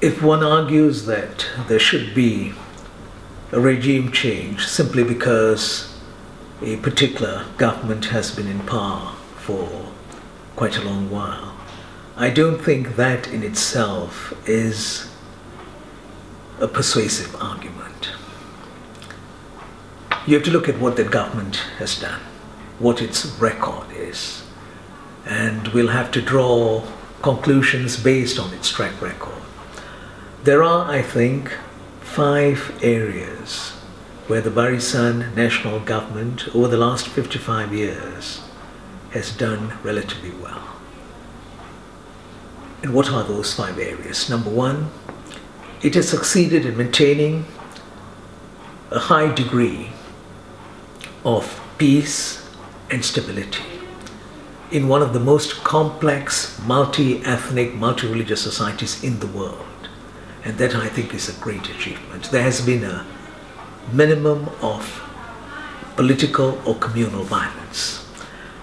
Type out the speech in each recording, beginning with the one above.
if one argues that there should be a regime change simply because a particular government has been in power for quite a long while, I don't think that in itself is a persuasive argument. You have to look at what that government has done, what its record is, and we'll have to draw conclusions based on its track record. There are, I think, 5 areas where the Barisan national government over the last 55 years has done relatively well. And what are those 5 areas? Number 1, it has succeeded in maintaining a high degree of peace and stability in one of the most complex, multi-ethnic, multi-religious societies in the world. And that, I think, is a great achievement. There has been a minimum of political or communal violence.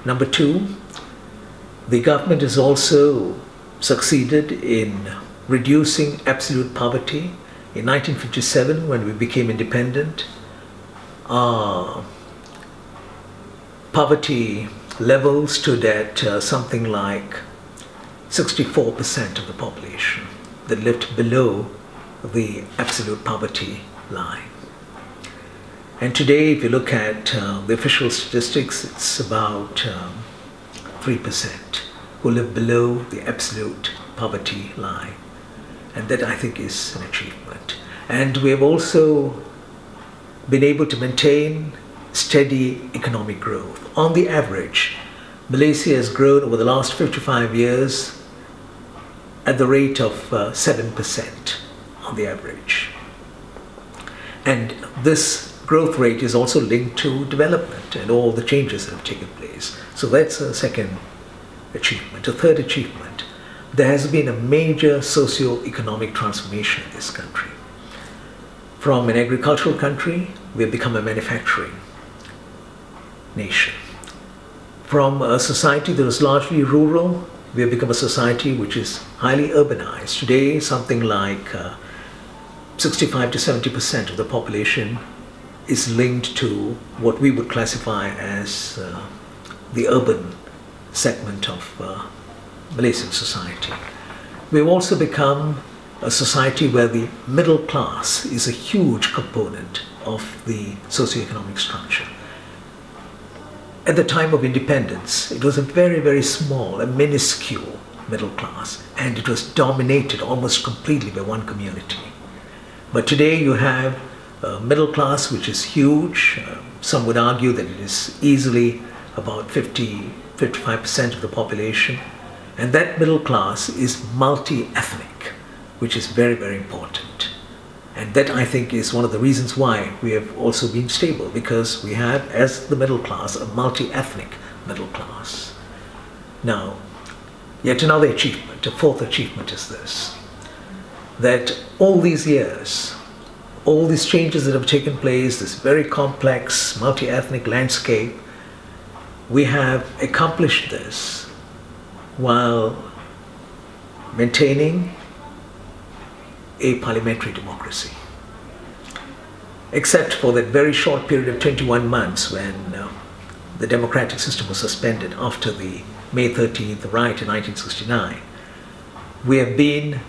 Number 2, the government has also succeeded in reducing absolute poverty. In 1957, when we became independent, our poverty level stood at something like 64% of the population that lived below the absolute poverty line. And today, if you look at the official statistics, it's about 3% who live below the absolute poverty line. And that, I think, is an achievement. And we have also been able to maintain steady economic growth. On the average, Malaysia has grown over the last 55 years at the rate of 7% on the average. And this growth rate is also linked to development and all the changes that have taken place. So that's a second achievement. A third achievement, there has been a major socio-economic transformation in this country. From an agricultural country, we have become a manufacturing nation. From a society that was largely rural, we have become a society which is highly urbanized. Today, something like 65 to 70% of the population is linked to what we would classify as the urban segment of Malaysian society. We've also become a society where the middle class is a huge component of the socioeconomic structure. At the time of independence, it was a very, very small, a minuscule middle class, and it was dominated almost completely by one community. But today you have a middle class which is huge. Some would argue that it is easily about 55% of the population. And that middle class is multi-ethnic, which is very, very important. And that, I think, is one of the reasons why we have also been stable, because we have, as the middle class, a multi-ethnic middle class. Now, yet another achievement, a fourth achievement is this, that all these years, all these changes that have taken place, this very complex multi-ethnic landscape, we have accomplished this while maintaining a parliamentary democracy. Except for that very short period of 21 months when the democratic system was suspended after the May 13th riot in 1969, we have been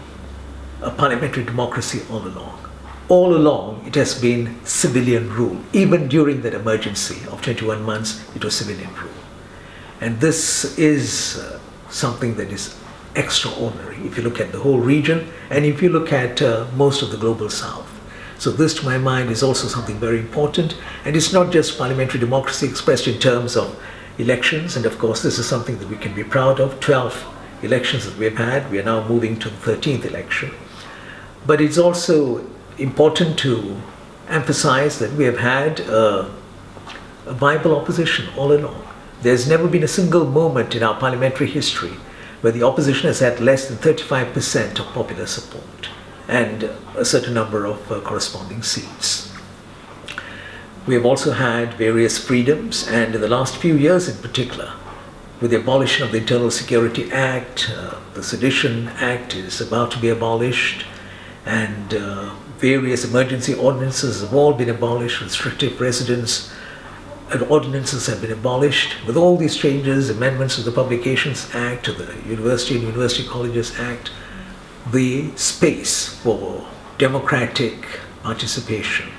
a parliamentary democracy all along. All along, it has been civilian rule. Even during that emergency of 21 months, it was civilian rule. And this is something that is extraordinary if you look at the whole region and if you look at most of the global south. So this, to my mind, is also something very important. And it's not just parliamentary democracy expressed in terms of elections. And of course, this is something that we can be proud of. 12 elections that we've had. We are now moving to the 13th election. But it's also important to emphasize that we have had a viable opposition all along. There's never been a single moment in our parliamentary history where the opposition has had less than 35% of popular support and a certain number of corresponding seats. We have also had various freedoms, and in the last few years in particular, with the abolition of the Internal Security Act, the Sedition Act is about to be abolished, and various emergency ordinances have all been abolished, restrictive residence and ordinances have been abolished. With all these changes, amendments to the Publications Act, to the University and University Colleges Act, the space for democratic participation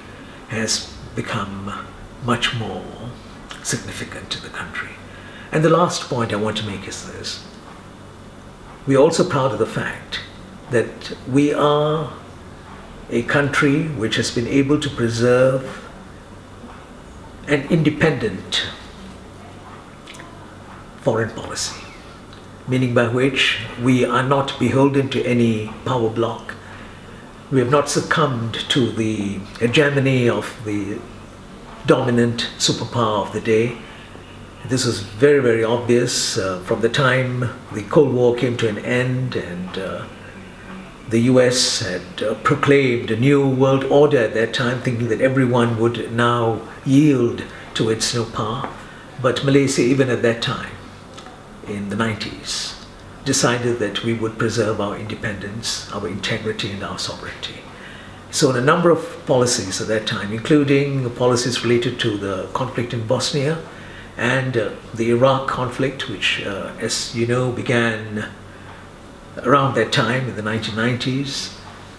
has become much more significant in the country. And the last point I want to make is this. We are also proud of the fact that we are a country which has been able to preserve an independent foreign policy, meaning by which we are not beholden to any power bloc. We have not succumbed to the hegemony of the dominant superpower of the day. This was very, very obvious from the time the Cold War came to an end and the US had proclaimed a new world order at that time, thinking that everyone would now yield to its new power. But Malaysia, even at that time, in the 90s, decided that we would preserve our independence, our integrity and our sovereignty. So a number of policies at that time, including policies related to the conflict in Bosnia and the Iraq conflict, which, as you know, began around that time in the 1990s,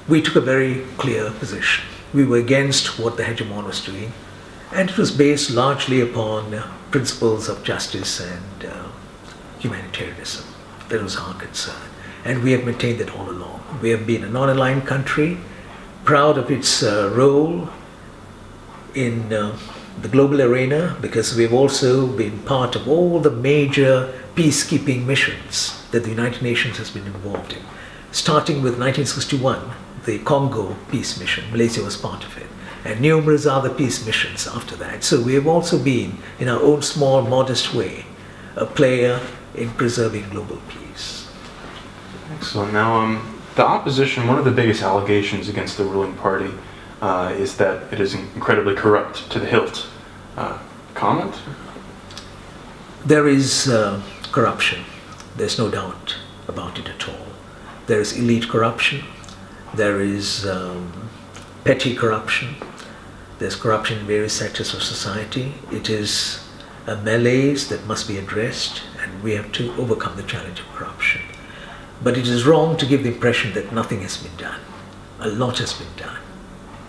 we took a very clear position. We were against what the hegemon was doing, and it was based largely upon principles of justice and humanitarianism. That was our concern, and we have maintained that all along. We have been a non-aligned country, proud of its role in the global arena, because we've also been part of all the major peacekeeping missions that the United Nations has been involved in. Starting with 1961, the Congo peace mission, Malaysia was part of it, and numerous other peace missions after that. So we have also been, in our own small, modest way, a player in preserving global peace. Excellent. Now, the opposition, one of the biggest allegations against the ruling party is that it is incredibly corrupt to the hilt. Comment? There is corruption. There's no doubt about it at all. There is elite corruption. There is petty corruption. There's corruption in various sectors of society. It is a malaise that must be addressed, and we have to overcome the challenge of corruption. But it is wrong to give the impression that nothing has been done. A lot has been done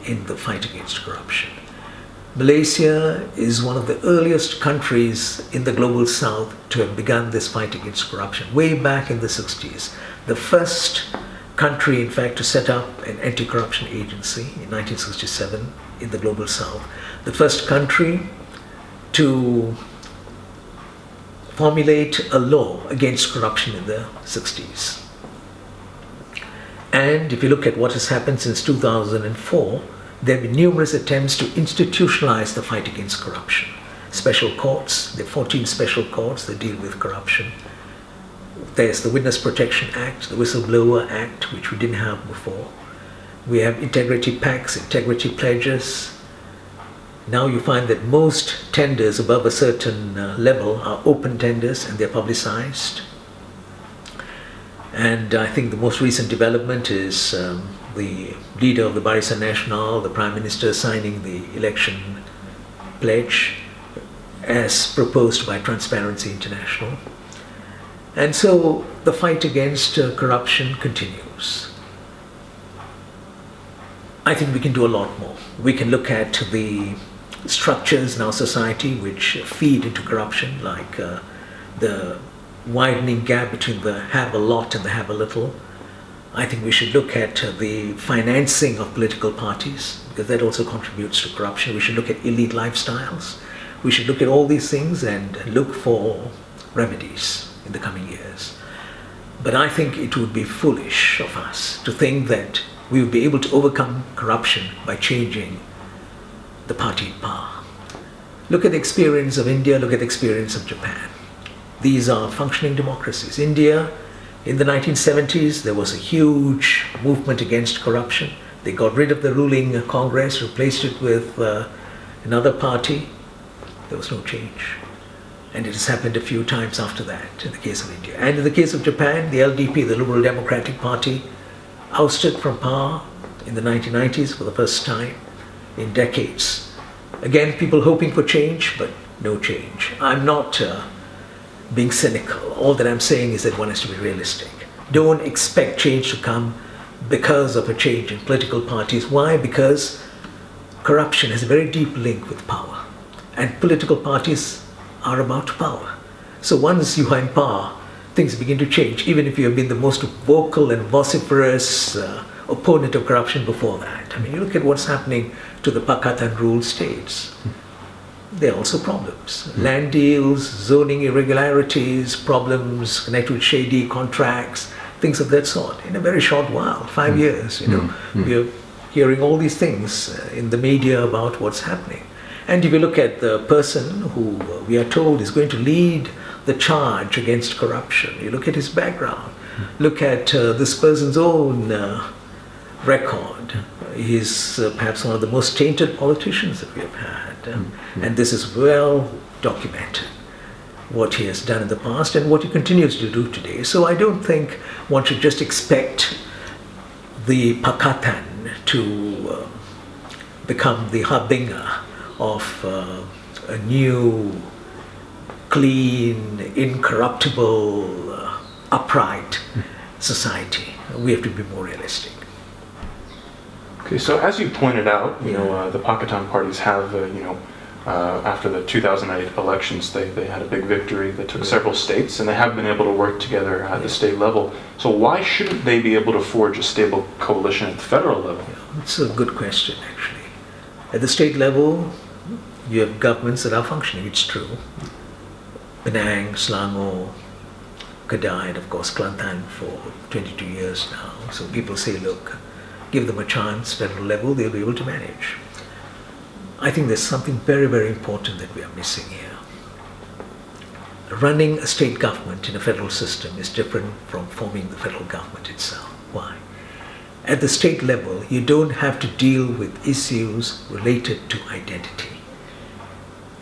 in the fight against corruption. Malaysia is one of the earliest countries in the global south to have begun this fight against corruption, way back in the 60s. The first country, in fact, to set up an anti-corruption agency in 1967 in the global south. The first country to formulate a law against corruption in the 60s. And if you look at what has happened since 2004, there have been numerous attempts to institutionalize the fight against corruption. Special courts, there are 14 special courts that deal with corruption. There's the Witness Protection Act, the Whistleblower Act, which we didn't have before. We have integrity pacts, integrity pledges. Now you find that most tenders above a certain level are open tenders and they're publicized. And I think the most recent development is the leader of the Barisan Nasional, the Prime Minister, signing the election pledge as proposed by Transparency International. And so the fight against corruption continues. I think we can do a lot more. We can look at the structures in our society which feed into corruption, like the widening gap between the have-a-lot and the have-a-little. I think we should look at the financing of political parties, because that also contributes to corruption. We should look at elite lifestyles. We should look at all these things and look for remedies in the coming years. But I think it would be foolish of us to think that we would be able to overcome corruption by changing the party in power. Look at the experience of India, look at the experience of Japan. These are functioning democracies. India, in the 1970s, there was a huge movement against corruption. They got rid of the ruling Congress, replaced it with another party. There was no change. And it has happened a few times after that in the case of India. And in the case of Japan, the LDP, the Liberal Democratic Party, ousted from power in the 1990s for the first time in decades. Again, people hoping for change, but no change. I'm not being cynical. All that I'm saying is that one has to be realistic. Don't expect change to come because of a change in political parties. Why? Because corruption has a very deep link with power. And political parties are about power. So once you are in power, things begin to change, even if you have been the most vocal and vociferous opponent of corruption before that. I mean, you look at what's happening to the Pakatan ruled states. There are also problems. Land deals, zoning irregularities, problems connected with shady contracts, things of that sort. In a very short while, 5 years, we are hearing all these things in the media about what's happening. And if you look at the person who we are told is going to lead the charge against corruption, you look at his background, look at this person's own record. He's perhaps one of the most tainted politicians that we have had. And this is well documented, what he has done in the past and what he continues to do today. So I don't think one should just expect the Pakatan to become the harbinger of a new, clean, incorruptible, upright society. We have to be more realistic. Okay, so as you pointed out, the Pakatan parties have, after the 2008 elections, they had a big victory. They took several states, and they have been able to work together at the state level. So why shouldn't they be able to forge a stable coalition at the federal level? It's a good question, actually. At the state level, you have governments that are functioning, it's true. Penang, Selangor, Kedah, and of course Kelantan for 22 years now. So people say, look, give them a chance, federal level, they'll be able to manage. I think there's something very, very important that we are missing here. Running a state government in a federal system is different from forming the federal government itself. Why? At the state level, you don't have to deal with issues related to identity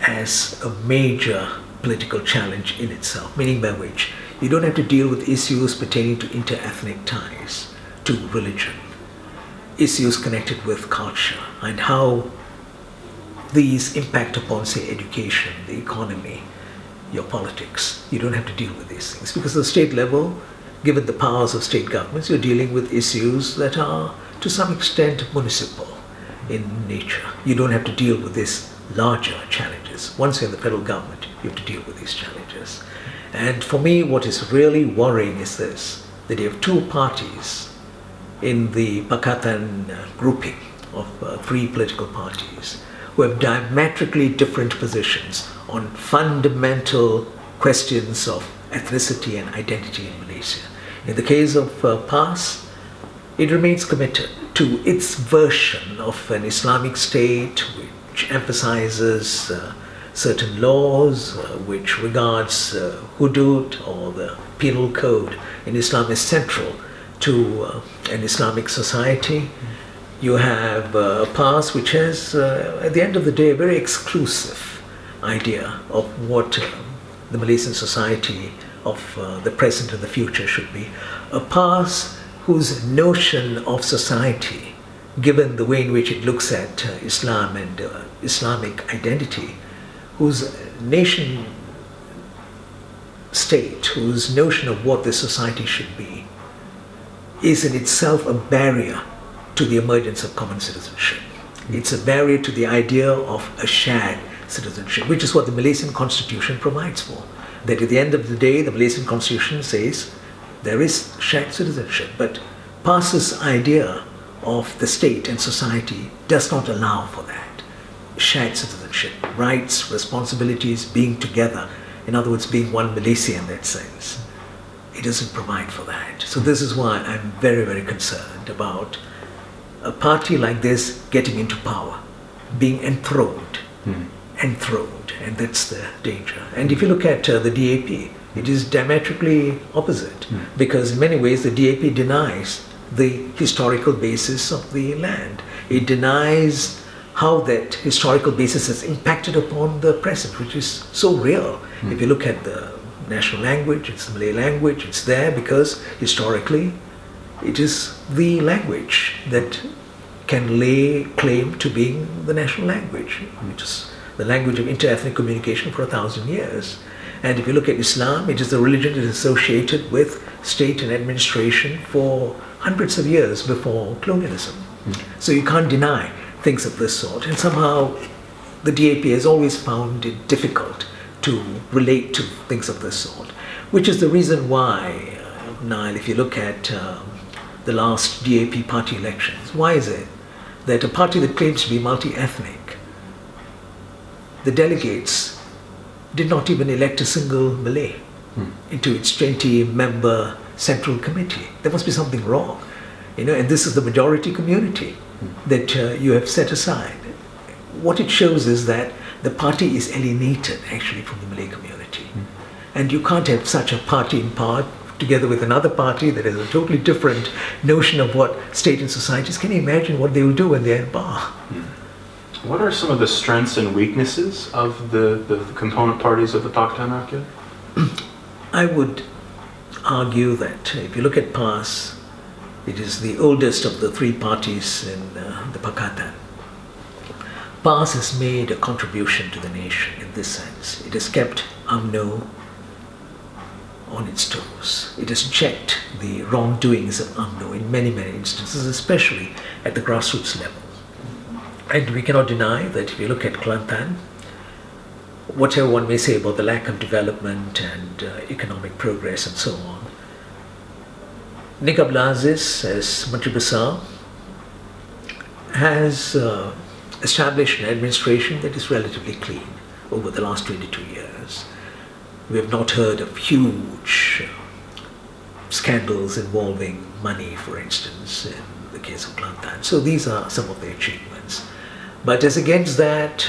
as a major political challenge in itself, meaning by which you don't have to deal with issues pertaining to inter-ethnic ties, to religion, issues connected with culture and how these impact upon, say, education, the economy, your politics. You don't have to deal with these things because at the state level, given the powers of state governments, you're dealing with issues that are to some extent municipal in nature. You don't have to deal with these larger challenges. Once you're in the federal government, you have to deal with these challenges. And for me, what is really worrying is this, that you have two parties in the Pakatan grouping of three political parties who have diametrically different positions on fundamental questions of ethnicity and identity in Malaysia. In the case of PAS, it remains committed to its version of an Islamic state which emphasizes certain laws, which regards hudud or the penal code in Islam as central to an Islamic society. You have a PAS which has, at the end of the day, a very exclusive idea of what the Malaysian society of the present and the future should be. A PAS whose notion of society, given the way in which it looks at Islam and Islamic identity, whose nation state, whose notion of what this society should be, is in itself a barrier to the emergence of common citizenship. It's a barrier to the idea of a shared citizenship, which is what the Malaysian Constitution provides for. That at the end of the day, the Malaysian Constitution says there is shared citizenship, but PAS's idea of the state and society does not allow for that. Shared citizenship, rights, responsibilities, being together, in other words, being one Malaysia in that sense. It doesn't provide for that. So this is why I'm very, very concerned about a party like this getting into power, being enthroned, and that's the danger. And if you look at the DAP, it is diametrically opposite, because in many ways the DAP denies the historical basis of the land. It denies how that historical basis has impacted upon the present, which is so real. If you look at the national language, it's the Malay language, it's there because historically it is the language that can lay claim to being the national language, which is the language of inter-ethnic communication for 1,000 years. And if you look at Islam, it is the religion that is associated with state and administration for hundreds of years before colonialism. So you can't deny things of this sort. And somehow the DAP has always found it difficult to relate to things of this sort, which is the reason why, Niall, if you look at the last DAP party elections, why is it that a party that claims to be multi-ethnic, the delegates did not even elect a single Malay into its 20-member central committee? There must be something wrong, and this is the majority community that you have set aside. What it shows is that the party is alienated actually from the Malay community. And you can't have such a party in power together with another party that has a totally different notion of what state and society is. Can you imagine what they will do when they're in power? What are some of the strengths and weaknesses of the component parties of the Pakatan Rakyat? I would argue that if you look at PAS, it is the oldest of the three parties in the Pakatan. PAS has made a contribution to the nation in this sense. It has kept UMNO on its toes. It has checked the wrongdoings of UMNO in many, many instances, especially at the grassroots level. And we cannot deny that if you look at Kelantan, whatever one may say about the lack of development and economic progress and so on, Nik Abdul Aziz, as Menteri Besar, has established an administration that is relatively clean over the last 22 years. We have not heard of huge scandals involving money, for instance, in the case of Kelantan. So these are some of the achievements. But as against that,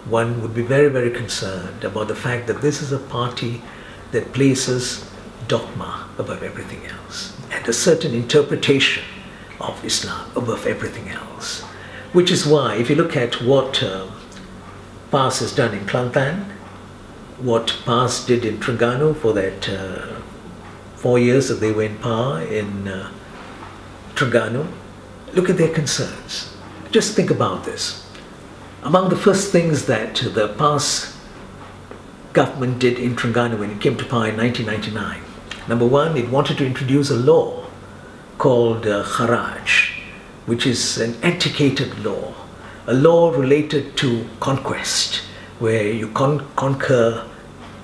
one would be very, very concerned about the fact that this is a party that places dogma above everything else and a certain interpretation of Islam above everything else. Which is why, if you look at what PAS has done in Kelantan, what PAS did in Terengganu for that 4 years that they were in power in Terengganu, look at their concerns. Just think about this. Among the first things that the PAS government did in Terengganu when it came to power in 1999, number one, it wanted to introduce a law called Kharaj, which is an antiquated law, a law related to conquest, where you conquer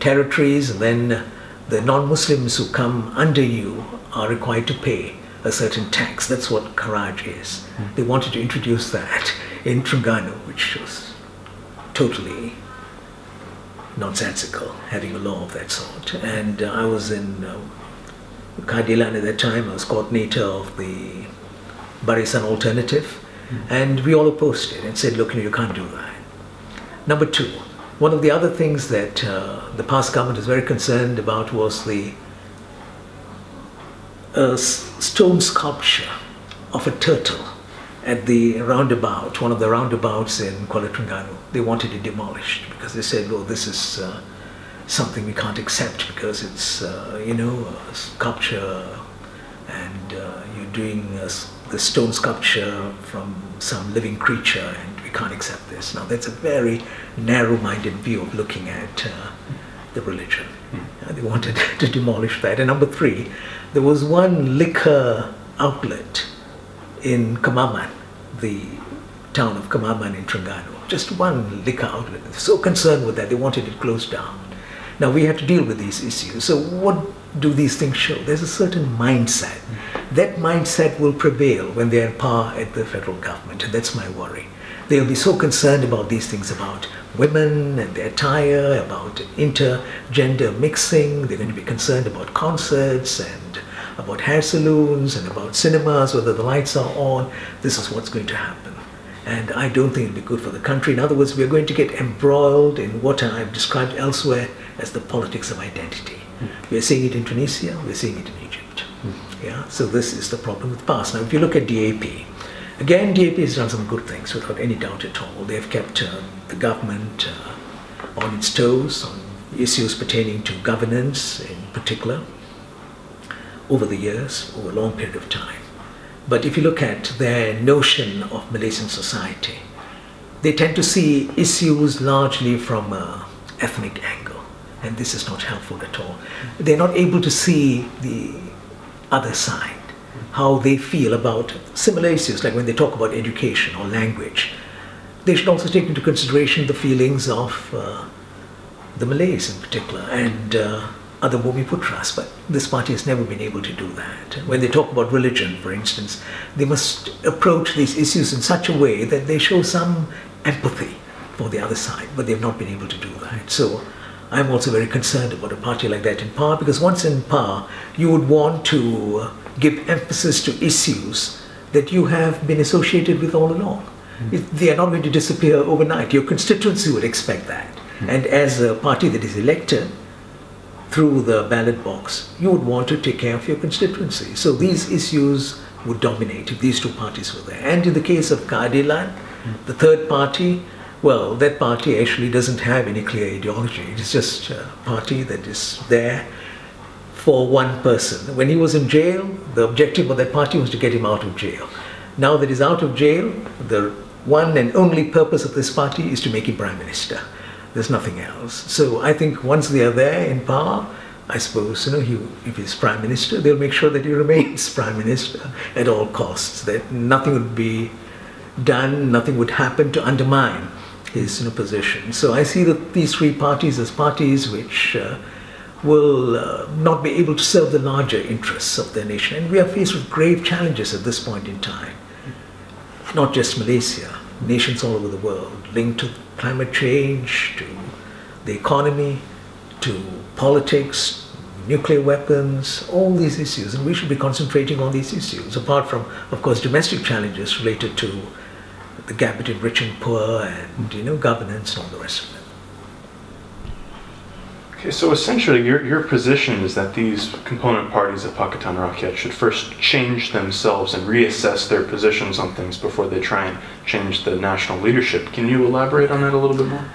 territories and then the non-Muslims who come under you are required to pay a certain tax. That's what Kharaj is. They wanted to introduce that in Terengganu, which was totally nonsensical, having a law of that sort. And I was in Keadilan at that time. I was coordinator of the Barisan Alternative, and we all opposed it and said, look, you can't do that. Number two, one of the other things that the PAS government is very concerned about was the stone sculpture of a turtle at the roundabout, one of the roundabouts in Kuala Terengganu. They wanted it demolished because they said, well, this is something we can't accept because it's, a sculpture and you're doing the stone sculpture from some living creature and we can't accept this. Now that's a very narrow-minded view of looking at the religion. They wanted to demolish that. And number three, there was one liquor outlet in Kemaman, the town of Kemaman in Terengganu. Just one liquor outlet. They were so concerned with that, they wanted it closed down. Now we have to deal with these issues. So what do these things show? There's a certain mindset. That mindset will prevail when they're in power at the federal government, and that's my worry. They'll be so concerned about these things, about women and their attire, about intergender mixing. They're going to be concerned about concerts and about hair salons and about cinemas, whether the lights are on. This is what's going to happen. And I don't think it'll be good for the country. In other words, we're going to get embroiled in what I've described elsewhere as the politics of identity. We're seeing it in Tunisia, we're seeing it in Egypt. Yeah? So this is the problem with PAS. Now if you look at DAP, again, DAP has done some good things without any doubt at all. They've kept the government on its toes on issues pertaining to governance in particular over the years, over a long period of time. But if you look at their notion of Malaysian society, they tend to see issues largely from an ethnic angle, and this is not helpful at all. They're not able to see the other side, how they feel about similar issues, like when they talk about education or language. They should also take into consideration the feelings of the Malays in particular and other Bumiputras, but this party has never been able to do that. When they talk about religion, for instance, they must approach these issues in such a way that they show some empathy for the other side, but they've not been able to do that. So I'm also very concerned about a party like that in power, because once in power, you would want to give emphasis to issues that you have been associated with all along. They are not going to disappear overnight. Your constituency would expect that. And as a party that is elected through the ballot box, you would want to take care of your constituency. So these issues would dominate if these two parties were there. And in the case of Keadilan, the third party, well, that party actually doesn't have any clear ideology. It's just a party that is there for one person. When he was in jail, the objective of that party was to get him out of jail. Now that he's out of jail, the one and only purpose of this party is to make him Prime Minister. There's nothing else. So I think once they are there in power, I suppose, if he's Prime Minister, they'll make sure that he remains Prime Minister at all costs, that nothing would be done, nothing would happen to undermine his position. So I see that these three parties as parties which will not be able to serve the larger interests of their nation. And we are faced with grave challenges at this point in time. Not just Malaysia, nations all over the world, linked to climate change, to the economy, to politics, nuclear weapons, all these issues. And we should be concentrating on these issues, apart from, of course, domestic challenges related to the gap between rich and poor and, governance and all the rest of it. Okay, so essentially your position is that these component parties of Pakatan Rakyat should first change themselves and reassess their positions on things before they try and change the national leadership. Can you elaborate on that a little bit more?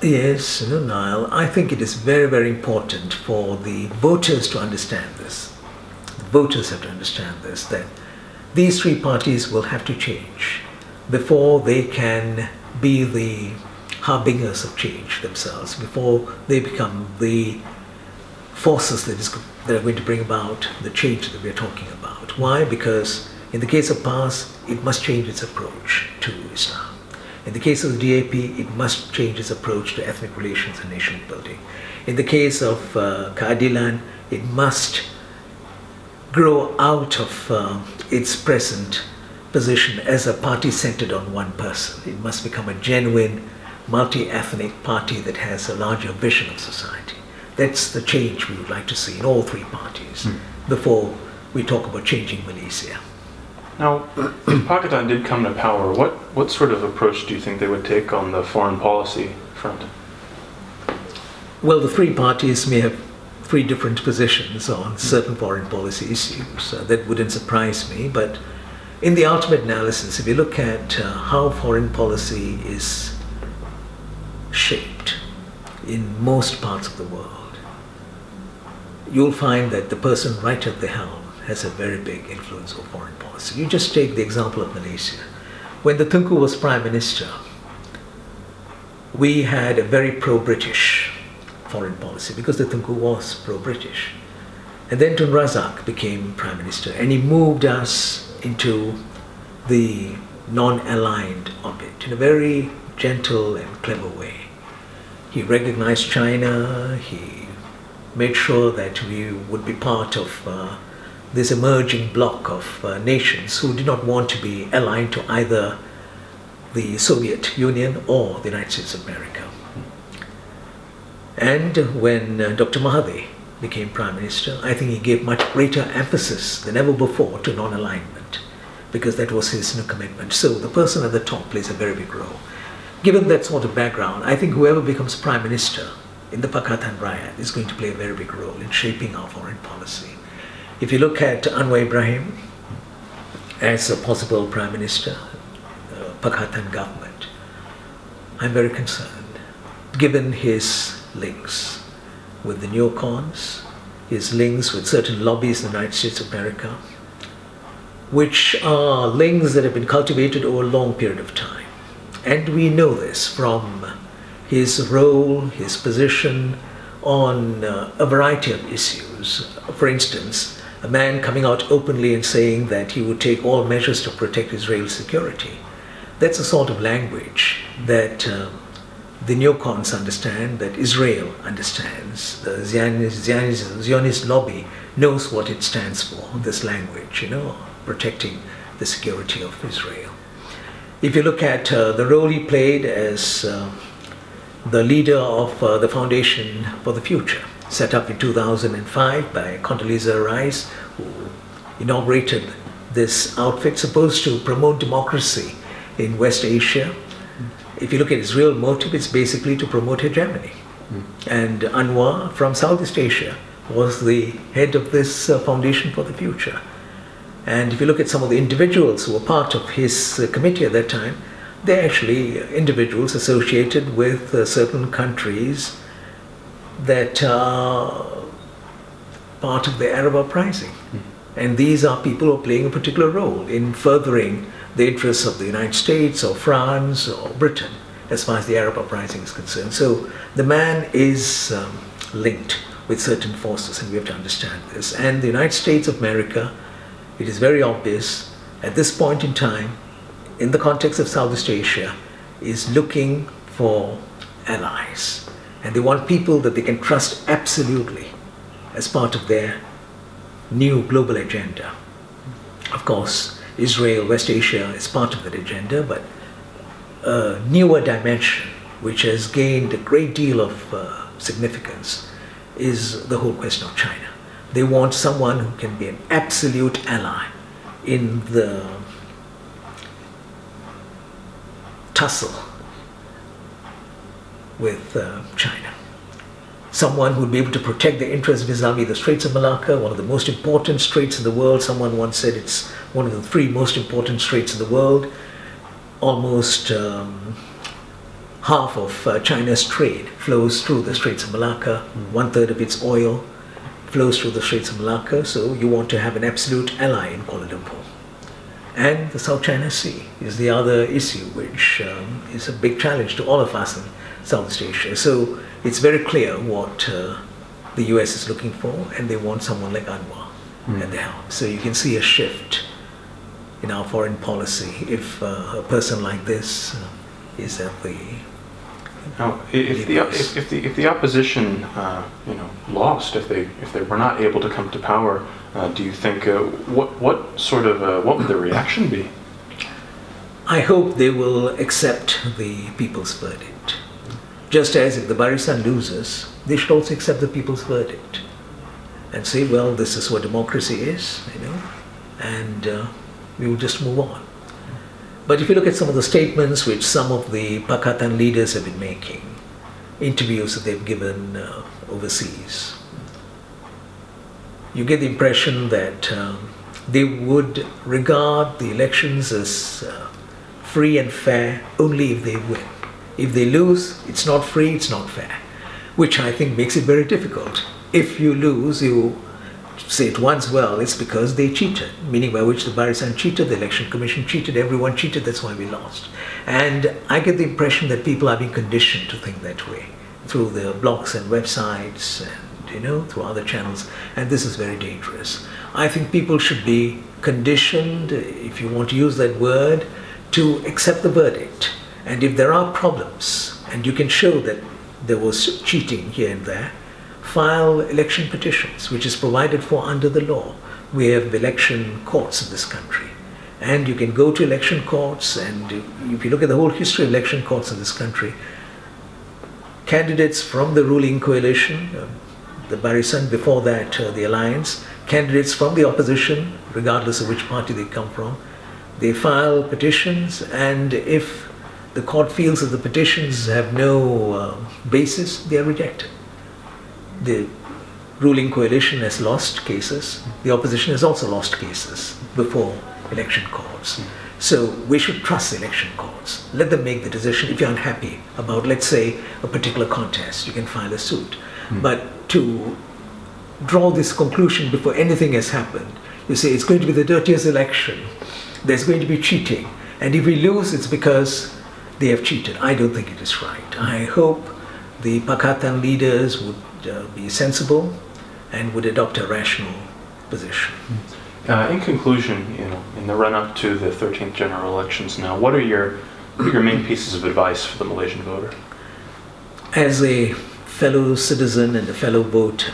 Yes, Niall, I think it is very, very important for the voters to understand this. The voters have to understand this, that these three parties will have to change before they can be the harbingers of change themselves, before they become the forces that are going to bring about the change that we're talking about. Why? Because in the case of PAS, it must change its approach to Islam. In the case of the DAP, it must change its approach to ethnic relations and nation building. In the case of Keadilan, it must grow out of its present position as a party centered on one person. It must become a genuine multi-ethnic party that has a larger vision of society. That's the change we would like to see in all three parties before we talk about changing Malaysia. Now, if Pakatan did come to power, what sort of approach do you think they would take on the foreign policy front? Well, the three parties may have three different positions on certain foreign policy issues. That wouldn't surprise me, but in the ultimate analysis, if you look at how foreign policy is shaped in most parts of the world, you'll find that the person right at the helm has a very big influence on foreign policy. You just take the example of Malaysia. When the Tunku was Prime Minister, we had a very pro-British foreign policy because the Tunku was pro-British. And then Tun Razak became Prime Minister and he moved us into the non-aligned orbit in a very gentle and clever way. He recognized China, he made sure that we would be part of this emerging bloc of nations who did not want to be aligned to either the Soviet Union or the United States of America. And when Dr. Mahathir became Prime Minister, I think he gave much greater emphasis than ever before to non-alignment, because that was his commitment. So the person at the top plays a very big role. Given that sort of background, I think whoever becomes Prime Minister in the Pakatan Rakyat is going to play a very big role in shaping our foreign policy. If you look at Anwar Ibrahim as a possible Prime Minister, Pakatan government, I'm very concerned, given his links with the neocons, his links with certain lobbies in the United States of America, which are links that have been cultivated over a long period of time. And we know this from his role, his position on a variety of issues. For instance, a man coming out openly and saying that he would take all measures to protect Israel's security. That's the sort of language that the neocons understand, that Israel understands. The Zionist lobby knows what it stands for, this language, protecting the security of Israel. If you look at the role he played as the leader of the Foundation for the Future, set up in 2005 by Condoleezza Rice, who inaugurated this outfit supposed to promote democracy in West Asia. If you look at his real motive, it's basically to promote hegemony. And Anwar from Southeast Asia was the head of this Foundation for the Future. And if you look at some of the individuals who were part of his committee at that time, they're actually individuals associated with certain countries that are part of the Arab uprising. And these are people who are playing a particular role in furthering the interests of the United States or France or Britain as far as the Arab uprising is concerned. So the man is linked with certain forces, and we have to understand this. And the United States of America, it is very obvious at this point in time, in the context of Southeast Asia, is looking for allies. And they want people that they can trust absolutely as part of their new global agenda. Of course, Israel, West Asia is part of that agenda, but a newer dimension which has gained a great deal of significance is the whole question of China. They want someone who can be an absolute ally in the tussle with China. Someone who would be able to protect the interests vis-a-vis the Straits of Malacca, one of the most important straits in the world. Someone once said it's one of the 3 most important straits in the world. Almost half of China's trade flows through the Straits of Malacca. 1/3 of its oil flows through the Straits of Malacca. So you want to have an absolute ally in Kuala Lumpur. And the South China Sea is the other issue, which is a big challenge to all of us in Southeast Asia. So it's very clear what the US is looking for, and they want someone like Anwar at the helm. So you can see a shift in our foreign policy if a person like this is at the... Now, if the opposition, lost, if they were not able to come to power, do you think what would the reaction be? I hope they will accept the people's verdict. Just as if the Barisan loses, they should also accept the people's verdict and say, well, this is what democracy is, and we will just move on. But if you look at some of the statements which some of the Pakatan leaders have been making, interviews that they've given overseas, you get the impression that they would regard the elections as free and fair only if they win. If they lose, it's not free, it's not fair, which I think makes it very difficult. If you lose, you say it once, well, it's because they cheated, meaning by which the Barisan cheated, the election commission cheated, everyone cheated, that's why we lost. And I get the impression that people are being conditioned to think that way through the blogs and websites and, through other channels, and this is very dangerous. I think people should be conditioned, if you want to use that word, to accept the verdict. And if there are problems, and you can show that there was cheating here and there, file election petitions, which is provided for under the law. We have election courts in this country. And you can go to election courts, and if you look at the whole history of election courts in this country, candidates from the ruling coalition, the Barisan, before that the alliance, candidates from the opposition, regardless of which party they come from, they file petitions, and if the court feels that the petitions have no basis, they are rejected. The ruling coalition has lost cases. The opposition has also lost cases before election courts. So we should trust the election courts. Let them make the decision. If you're unhappy about, let's say, a particular contest, you can file a suit. But to draw this conclusion before anything has happened, You say it's going to be the dirtiest election. There's going to be cheating. And if we lose, it's because they have cheated. I don't think it is right. I hope the Pakatan leaders would be sensible and would adopt a rational position. In conclusion, in the run-up to the 13th general elections now, what are your main pieces of advice for the Malaysian voter? As a fellow citizen and a fellow voter,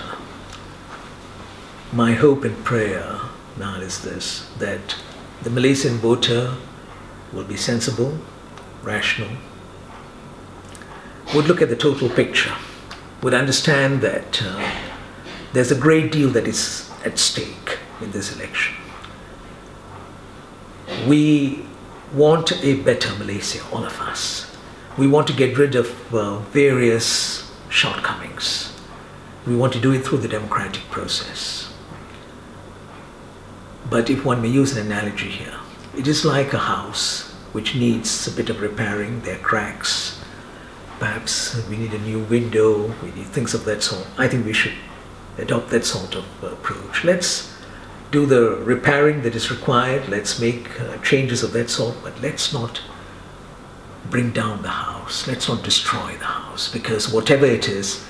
my hope and prayer now is this, that the Malaysian voter will be sensible, rational, would look at the total picture, would understand that there's a great deal that is at stake in this election. We want a better Malaysia, all of us. We want to get rid of various shortcomings. We want to do it through the democratic process. But if one may use an analogy here, it is like a house which needs a bit of repairing. There are cracks. Perhaps we need a new window. We need things of that sort. I think we should adopt that sort of approach. Let's do the repairing that is required. Let's make changes of that sort, but let's not bring down the house. Let's not destroy the house, because whatever it is,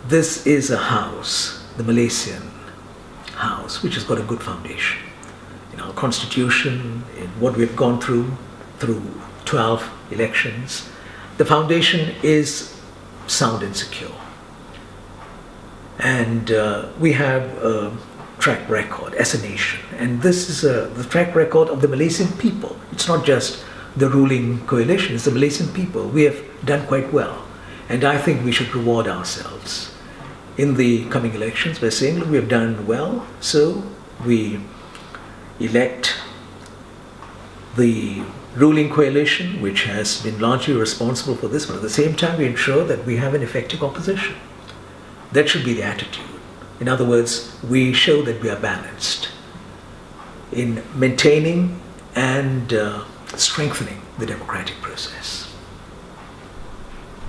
this is a house, the Malaysian house, which has got a good foundation. In our constitution, in what we've gone through 12 elections, the foundation is sound and secure. And we have a track record as a nation. And this is the track record of the Malaysian people. It's not just the ruling coalition, it's the Malaysian people. We have done quite well. And I think we should reward ourselves in the coming elections by saying, look, we have done well, so we elect the ruling coalition, which has been largely responsible for this, but at the same time we ensure that we have an effective opposition. That should be the attitude. In other words, we show that we are balanced in maintaining and strengthening the democratic process.